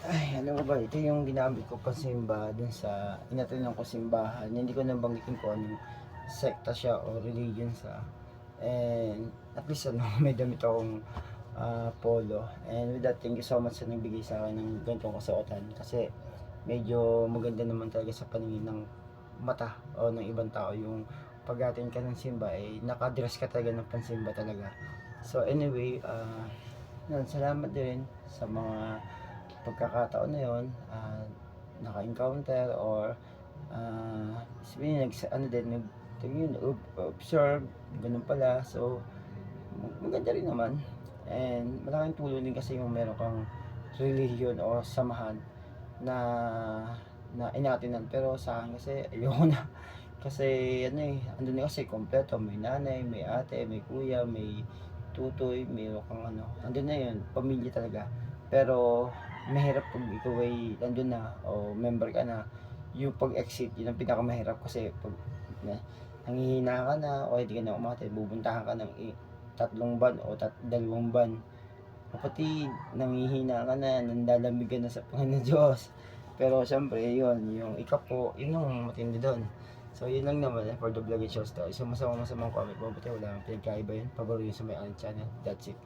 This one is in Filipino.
Ay, alam mo ba, ito yung ginamit ko pasimba dun sa inatinong ko simbahan. Hindi ko nabanggitin ko anong sekta siya o religion sa. And at least ano, may damit akong polo. And with that, thank you so much sa nagbigay sa akin ng ganitong kasuotan. Kasi medyo maganda naman talaga sa paningin ng mata o ng ibang tao yung pag-atin ka ng simba ay nakadress ka talaga ng pansimba talaga. So anyway, salamat din sa mga pagkakataon na yon, naka-encounter or sabihin ano din observe ganun pala. So maganda rin naman, and malaking tulong din kasi yung meron kang religion o samahan na inatinan. Pero sa akin kasi ayoko na kasi ano andun na kasi kompleto, may nanay, may ate, may kuya, may tutoy, meron kang ano, andun na yun, pamilya talaga. Pero mahirap pag ikaw ay nandun na o member ka na, yung pag-exit yun ang pinakamahirap. Kasi pag na, nanghihina ka na o hindi ka na umate, bubuntahan ka ng 3 buwan o 2 buwan, kapatid, nanghihina ka na, nanlalamig ka na sa Panginoon Diyos. Pero syempre, yun, yung ikapo, yun yung matindi doon. So, yun lang naman for the vlog and show story. So, masamang comment, mabuti wala kang pinagkaiba yun. Pabaro yun sa may channel. That's it.